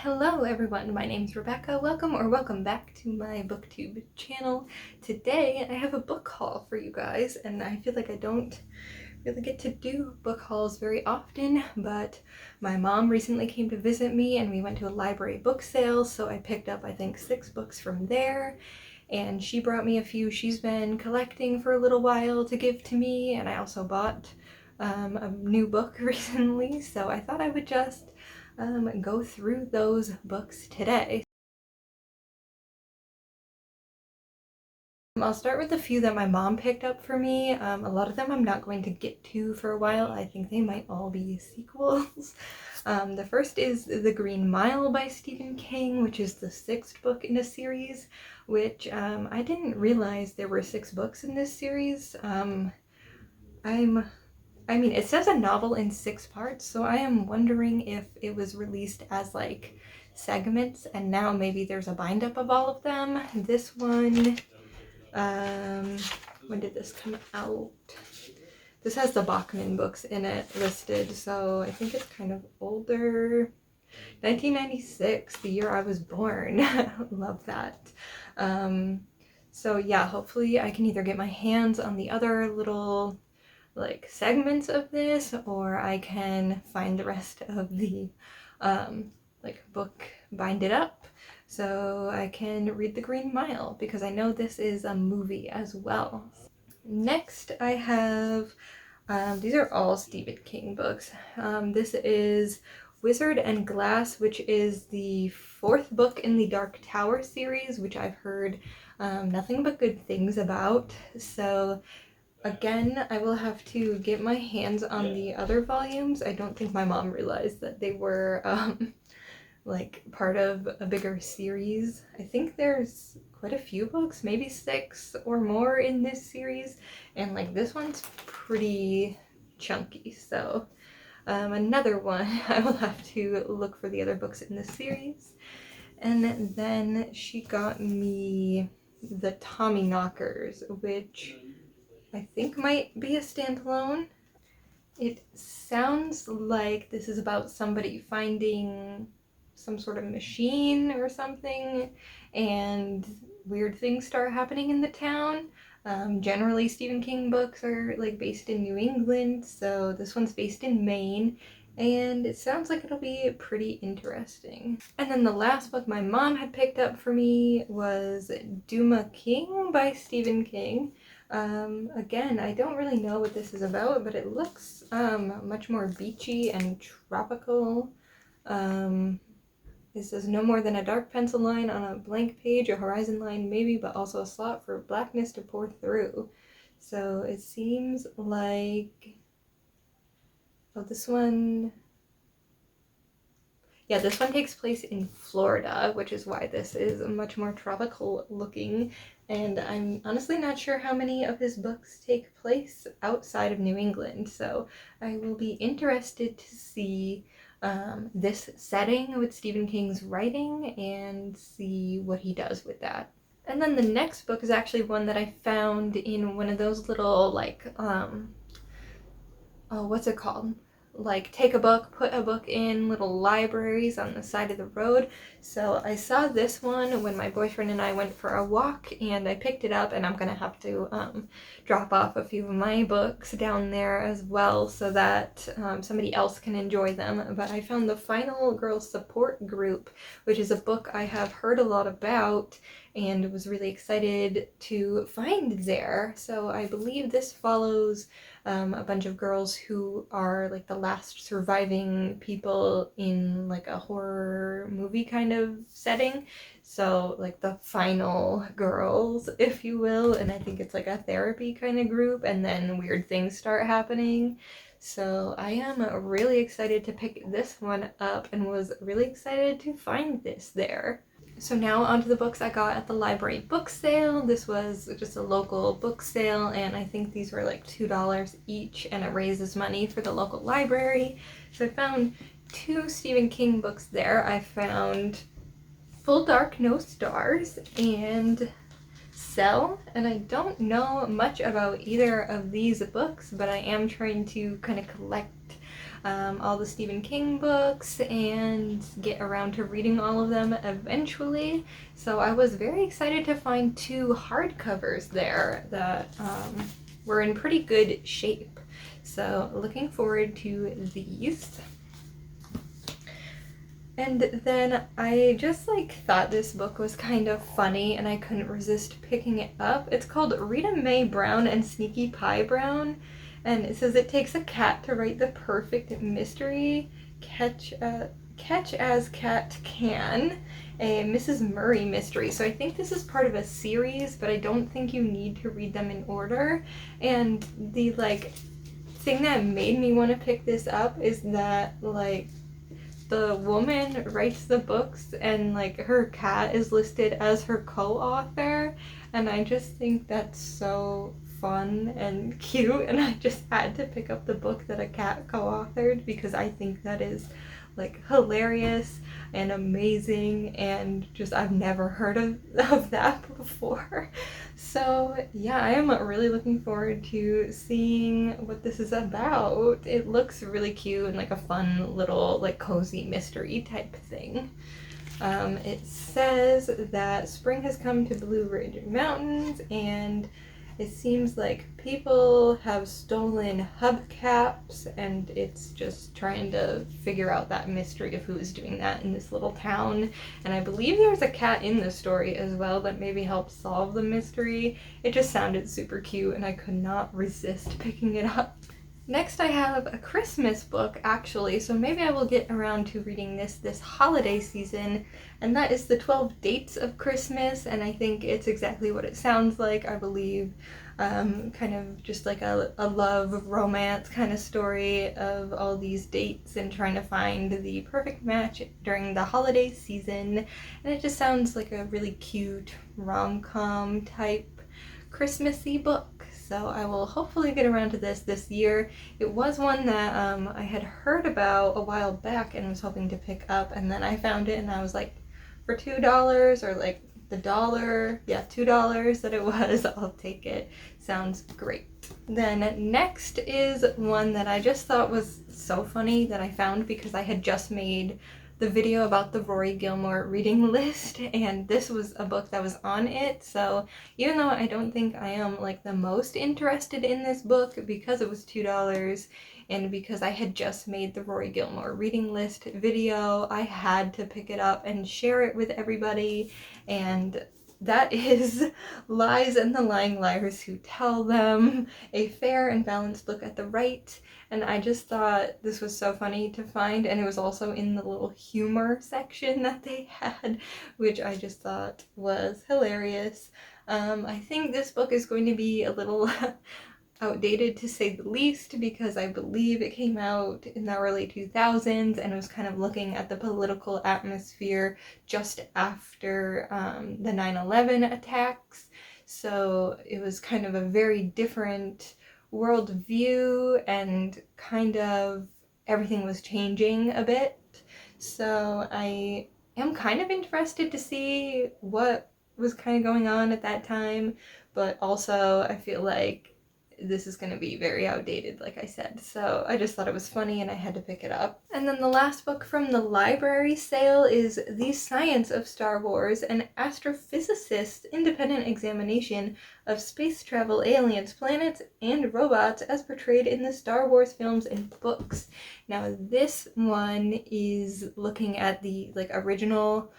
Hello everyone, my name's Rebecca. Welcome back to my booktube channel. Today I have a book haul for you guys, and I feel like I don't really get to do book hauls very often, but my mom recently came to visit me and we went to a library book sale, so I picked up I think 6 books from there, and she brought me a few she's been collecting for a little while to give to me, and I also bought a new book recently, so I thought I would just go through those books today. I'll start with a few that my mom picked up for me. A lot of them I'm not going to get to for a while. I think they might all be sequels. The first is The Green Mile by Stephen King, which is the 6th book in a series, which I didn't realize there were 6 books in this series. It says a novel in 6 parts, so I am wondering if it was released as like segments and now maybe there's a bind up of all of them. This one, when did this come out? This has the Bachman books in it listed, so I think it's kind of older. 1996, the year I was born. Love that. So yeah, hopefully I can either get my hands on the other little like segments of this, or I can find the rest of the like book, bind it up so I can read The Green Mile, because I know this is a movie as well. Next I have these are all Stephen King books. This is Wizard and Glass, which is the 4th book in the Dark Tower series, which I've heard nothing but good things about. So again, I will have to get my hands on the other volumes. I don't think my mom realized that they were like part of a bigger series. I think there's quite a few books, maybe 6 or more in this series, and like this one's pretty chunky, so another one I will have to look for the other books in this series. And then she got me the Tommyknockers, which I think might be a standalone. It sounds like this is about somebody finding some sort of machine or something, and weird things start happening in the town. Generally, Stephen King books are like based in New England, so this one's based in Maine, and it sounds like it'll be pretty interesting. And then the last book my mom had picked up for me was Duma King by Stephen King. Again, I don't really know what this is about, but it looks much more beachy and tropical. It says no more than a dark pencil line on a blank page, a horizon line maybe, but also a slot for blackness to pour through. So it seems like, oh, this one takes place in Florida, which is why this is much more tropical looking, and I'm honestly not sure how many of his books take place outside of New England, so I will be interested to see this setting with Stephen King's writing and see what he does with that. And then the next book is actually one that I found in one of those little like what's it called? Like take a book, put a book in little libraries on the side of the road. So I saw this one when my boyfriend and I went for a walk, and I picked it up, and I'm gonna have to drop off a few of my books down there as well so that somebody else can enjoy them. But I found The Final Girl Support Group, which is a book I have heard a lot about and was really excited to find there. So I believe this follows a bunch of girls who are like the last surviving people in like a horror movie kind of setting. So like the final girls, if you will, and I think it's like a therapy kind of group, and then weird things start happening. So I am really excited to pick this one up and was really excited to find this there. So now onto the books I got at the library book sale. This was just a local book sale, and I think these were like $2 each, and it raises money for the local library. So I found 2 Stephen King books there. I found Full Dark No Stars and Cell, and I don't know much about either of these books, but I am trying to kind of collect all the Stephen King books and get around to reading all of them eventually. So I was very excited to find 2 hardcovers there that were in pretty good shape. So looking forward to these. And then I just thought this book was kind of funny and I couldn't resist picking it up. It's called Rita Mae Brown and Sneaky Pie Brown, and it says it takes a cat to write the perfect mystery. Catch as cat can, a Mrs. Murray mystery. So I think this is part of a series, but I don't think you need to read them in order. And the thing that made me want to pick this up is that the woman writes the books and her cat is listed as her co-author, and I just think that's so fun and cute, and I just had to pick up the book that a cat co-authored because I think that is hilarious and amazing, and just I've never heard of that before. So yeah, I am really looking forward to seeing what this is about. It looks really cute and a fun little cozy mystery type thing. It says that spring has come to Blue Ridge Mountains, and it seems like people have stolen hubcaps, and it's just trying to figure out that mystery of who is doing that in this little town. And I believe there's a cat in the story as well that maybe helps solve the mystery. It just sounded super cute and I could not resist picking it up. Next I have a Christmas book, actually, so maybe I will get around to reading this holiday season, and that is the 12 Dates of Christmas, and I think it's exactly what it sounds like, I believe. Kind of just a love romance kind of story of all these dates and trying to find the perfect match during the holiday season, and it just sounds like a really cute rom-com type Christmassy book. So I will hopefully get around to this year. It was one that I had heard about a while back and was hoping to pick up, and then I found it and I was for $2 or the dollar, yeah, $2 that it was, I'll take it. Sounds great. Then next is one that I just thought was so funny that I found because I had just made the video about the Rory Gilmore reading list, and this was a book that was on it. So even though I don't think I am the most interested in this book, because it was $2 and because I had just made the Rory Gilmore reading list video, I had to pick it up and share it with everybody, and that is Lies and the Lying Liars Who Tell Them, a fair and balanced look at the right. And I just thought this was so funny to find, and it was also in the little humor section that they had, which I just thought was hilarious. I think this book is going to be a little outdated to say the least, because I believe it came out in the early 2000s and it was kind of looking at the political atmosphere just after the 9/11 attacks. So it was kind of a very different worldview, and kind of everything was changing a bit. So I am kind of interested to see what was kind of going on at that time, but also I feel like this is going to be very outdated, like I said. So I just thought it was funny and I had to pick it up. And then the last book from the library sale is The Science of Star Wars, an astrophysicist's independent examination of space travel, aliens, planets, and robots as portrayed in the Star Wars films and books. Now this one is looking at the original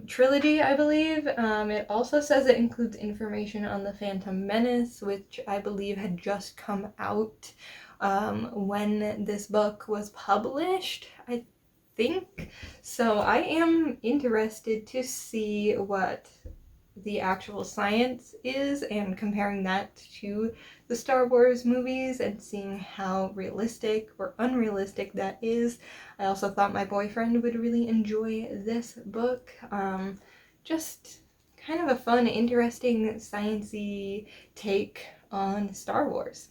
trilogy, I believe. It also says it includes information on the Phantom Menace, which I believe had just come out when this book was published, I think. So I am interested to see what the actual science is and comparing that to the Star Wars movies and seeing how realistic or unrealistic that is. I also thought my boyfriend would really enjoy this book. Just kind of a fun, interesting, sciencey take on Star Wars.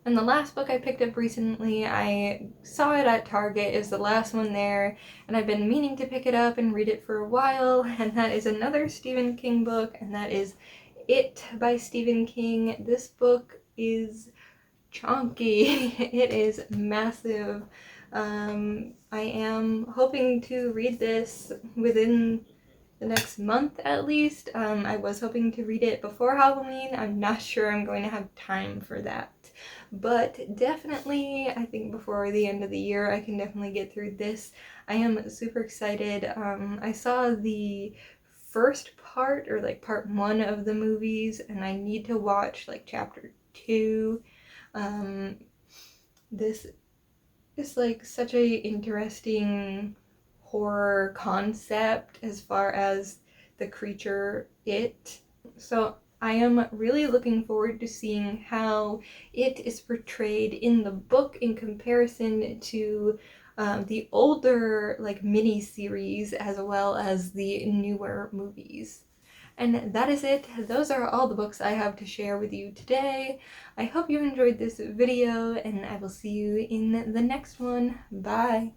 And the last book I picked up recently, I saw it at Target, is the last one there, and I've been meaning to pick it up and read it for a while, and that is another Stephen King book, and that is It by Stephen King. This book is chonky. It is massive. I am hoping to read this within the next month at least. I was hoping to read it before Halloween. I'm not sure I'm going to have time for that. But definitely, I think before the end of the year, I can definitely get through this. I am super excited. I saw the first part, or like part 1 of the movies, and I need to watch like chapter 2. This is like such a interesting horror concept as far as the creature It. So I am really looking forward to seeing how it is portrayed in the book in comparison to the older like mini series as well as the newer movies. And that is it. Those are all the books I have to share with you today. I hope you enjoyed this video, and I will see you in the next one. Bye!